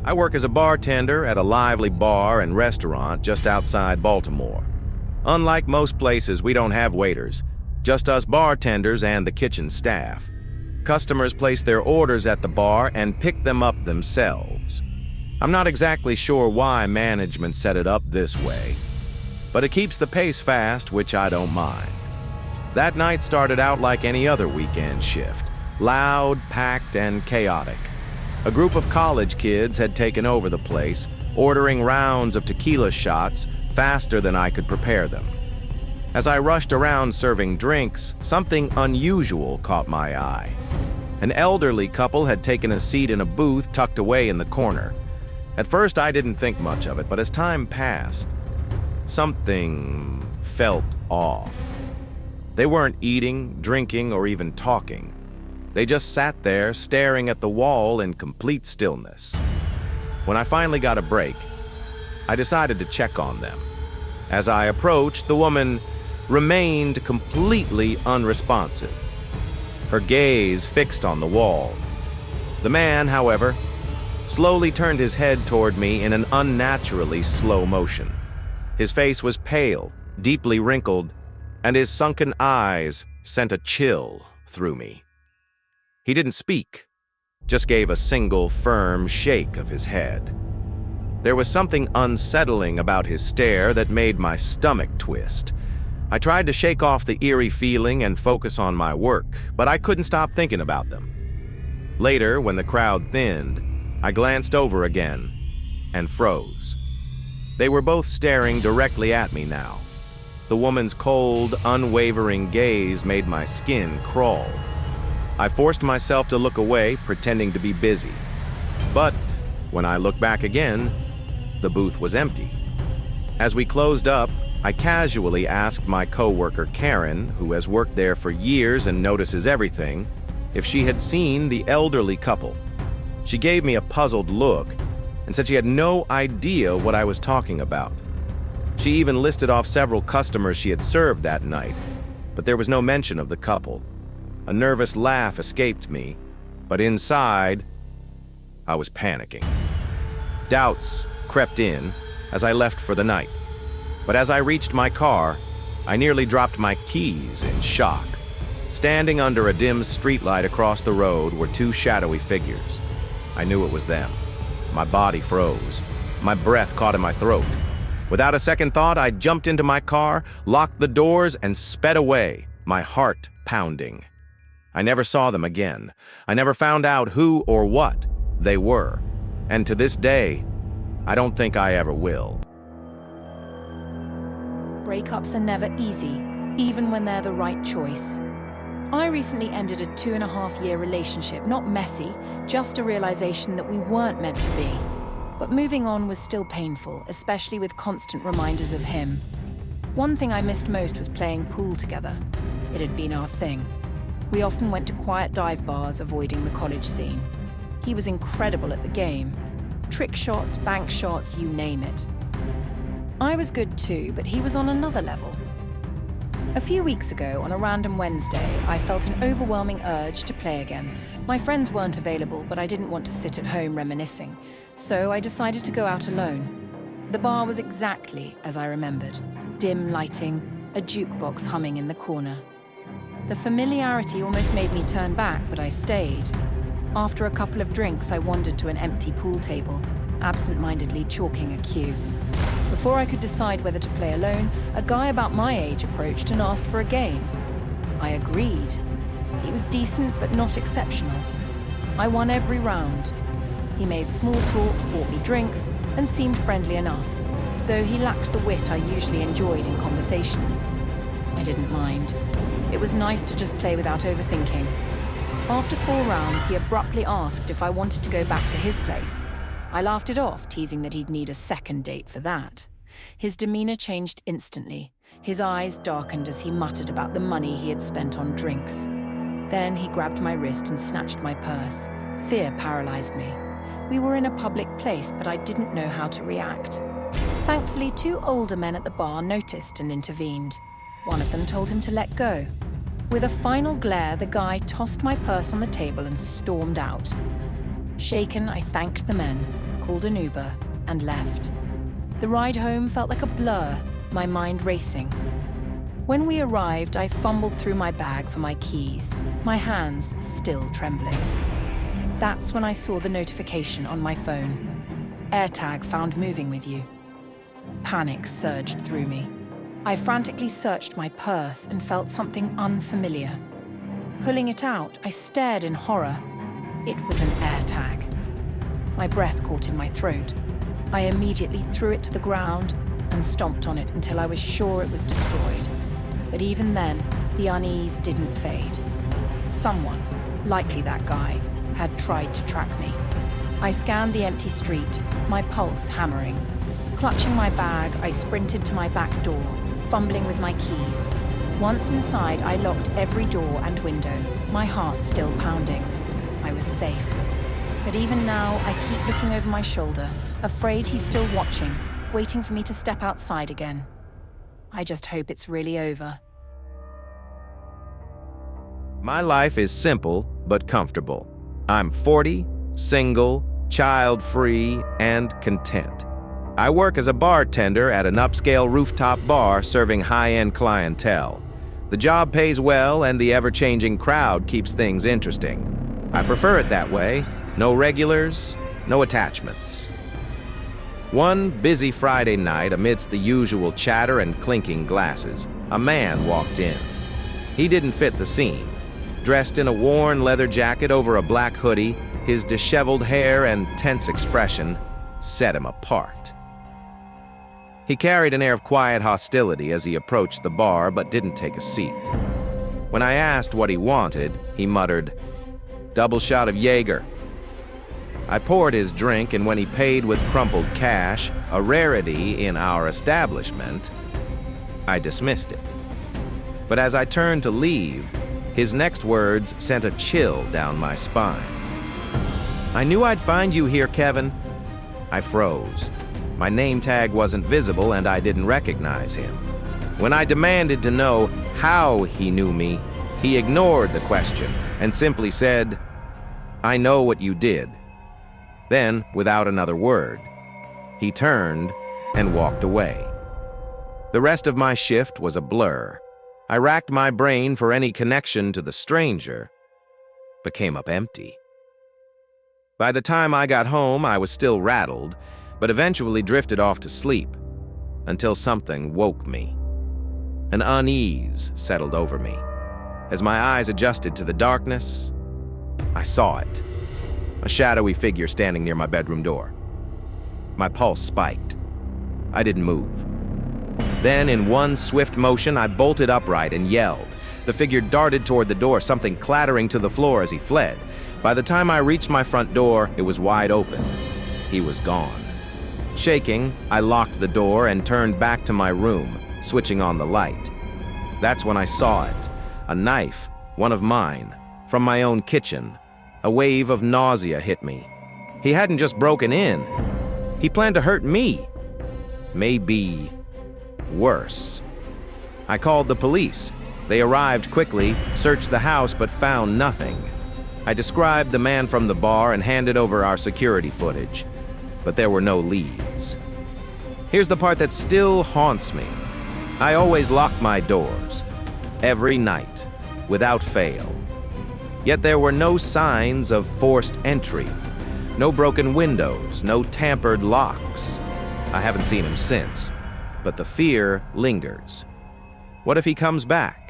I work as a bartender at a lively bar and restaurant just outside Baltimore. Unlike most places, we don't have waiters, just us bartenders and the kitchen staff. Customers place their orders at the bar and pick them up themselves. I'm not exactly sure why management set it up this way, but it keeps the pace fast, which I don't mind. That night started out like any other weekend shift, loud, packed, and chaotic. A group of college kids had taken over the place, ordering rounds of tequila shots faster than I could prepare them. As I rushed around serving drinks, something unusual caught my eye. An elderly couple had taken a seat in a booth tucked away in the corner. At first, I didn't think much of it, but as time passed, something felt off. They weren't eating, drinking, or even talking. They just sat there, staring at the wall in complete stillness. When I finally got a break, I decided to check on them. As I approached, the woman remained completely unresponsive, her gaze fixed on the wall. The man, however, slowly turned his head toward me in an unnaturally slow motion. His face was pale, deeply wrinkled, and his sunken eyes sent a chill through me. He didn't speak, just gave a single firm shake of his head. There was something unsettling about his stare that made my stomach twist. I tried to shake off the eerie feeling and focus on my work, but I couldn't stop thinking about them. Later, when the crowd thinned, I glanced over again and froze. They were both staring directly at me now. The woman's cold, unwavering gaze made my skin crawl. I forced myself to look away, pretending to be busy. But when I looked back again, the booth was empty. As we closed up, I casually asked my coworker Karen, who has worked there for years and notices everything, if she had seen the elderly couple. She gave me a puzzled look and said she had no idea what I was talking about. She even listed off several customers she had served that night, but there was no mention of the couple. A nervous laugh escaped me, but inside, I was panicking. Doubts crept in as I left for the night, but as I reached my car, I nearly dropped my keys in shock. Standing under a dim streetlight across the road were two shadowy figures. I knew it was them. My body froze. My breath caught in my throat. Without a second thought, I jumped into my car, locked the doors, and sped away, my heart pounding. I never saw them again. I never found out who or what they were. And to this day, I don't think I ever will. Breakups are never easy, even when they're the right choice. I recently ended a 2.5-year relationship, not messy, just a realization that we weren't meant to be. But moving on was still painful, especially with constant reminders of him. One thing I missed most was playing pool together. It had been our thing. We often went to quiet dive bars, avoiding the college scene. He was incredible at the game. Trick shots, bank shots, you name it. I was good too, but he was on another level. A few weeks ago, on a random Wednesday, I felt an overwhelming urge to play again. My friends weren't available, but I didn't want to sit at home reminiscing, so I decided to go out alone. The bar was exactly as I remembered. Dim lighting, a jukebox humming in the corner. The familiarity almost made me turn back, but I stayed. After a couple of drinks, I wandered to an empty pool table, absent-mindedly chalking a cue. Before I could decide whether to play alone, a guy about my age approached and asked for a game. I agreed. He was decent, but not exceptional. I won every round. He made small talk, bought me drinks, and seemed friendly enough, though he lacked the wit I usually enjoyed in conversations. I didn't mind. It was nice to just play without overthinking. After 4 rounds, he abruptly asked if I wanted to go back to his place. I laughed it off, teasing that he'd need a second date for that. His demeanor changed instantly. His eyes darkened as he muttered about the money he had spent on drinks. Then he grabbed my wrist and snatched my purse. Fear paralyzed me. We were in a public place, but I didn't know how to react. Thankfully, 2 older men at the bar noticed and intervened. One of them told him to let go. With a final glare, the guy tossed my purse on the table and stormed out. Shaken, I thanked the men, called an Uber, and left. The ride home felt like a blur, my mind racing. When we arrived, I fumbled through my bag for my keys, my hands still trembling. That's when I saw the notification on my phone. AirTag found moving with you. Panic surged through me. I frantically searched my purse and felt something unfamiliar. Pulling it out, I stared in horror. It was an AirTag. My breath caught in my throat. I immediately threw it to the ground and stomped on it until I was sure it was destroyed. But even then, the unease didn't fade. Someone, likely that guy, had tried to track me. I scanned the empty street, my pulse hammering. Clutching my bag, I sprinted to my back door, fumbling with my keys. Once inside, I locked every door and window, my heart still pounding. I was safe. But even now, I keep looking over my shoulder, afraid he's still watching, waiting for me to step outside again. I just hope it's really over. My life is simple but comfortable. I'm 40, single, child-free, and content. I work as a bartender at an upscale rooftop bar serving high-end clientele. The job pays well and the ever-changing crowd keeps things interesting. I prefer it that way. No regulars, no attachments. One busy Friday night, amidst the usual chatter and clinking glasses, a man walked in. He didn't fit the scene. Dressed in a worn leather jacket over a black hoodie, his disheveled hair and tense expression set him apart. He carried an air of quiet hostility as he approached the bar but didn't take a seat. When I asked what he wanted, he muttered, "Double shot of Jaeger." I poured his drink, and when he paid with crumpled cash, a rarity in our establishment, I dismissed it. But as I turned to leave, his next words sent a chill down my spine. "I knew I'd find you here, Kevin." I froze. My name tag wasn't visible and I didn't recognize him. When I demanded to know how he knew me, he ignored the question and simply said, "I know what you did." Then, without another word, he turned and walked away. The rest of my shift was a blur. I racked my brain for any connection to the stranger, but came up empty. By the time I got home, I was still rattled, but eventually drifted off to sleep until something woke me. An unease settled over me. As my eyes adjusted to the darkness, I saw it. A shadowy figure standing near my bedroom door. My pulse spiked. I didn't move. Then, in one swift motion, I bolted upright and yelled. The figure darted toward the door, something clattering to the floor as he fled. By the time I reached my front door, it was wide open. He was gone. Shaking, I locked the door and turned back to my room, switching on the light. That's when I saw it. A knife, one of mine, from my own kitchen. A wave of nausea hit me. He hadn't just broken in. He planned to hurt me. Maybe worse. I called the police. They arrived quickly, searched the house, but found nothing. I described the man from the bar and handed over our security footage, but there were no leads. Here's the part that still haunts me. I always lock my doors, every night, without fail. Yet there were no signs of forced entry, no broken windows, no tampered locks. I haven't seen him since, but the fear lingers. What if he comes back?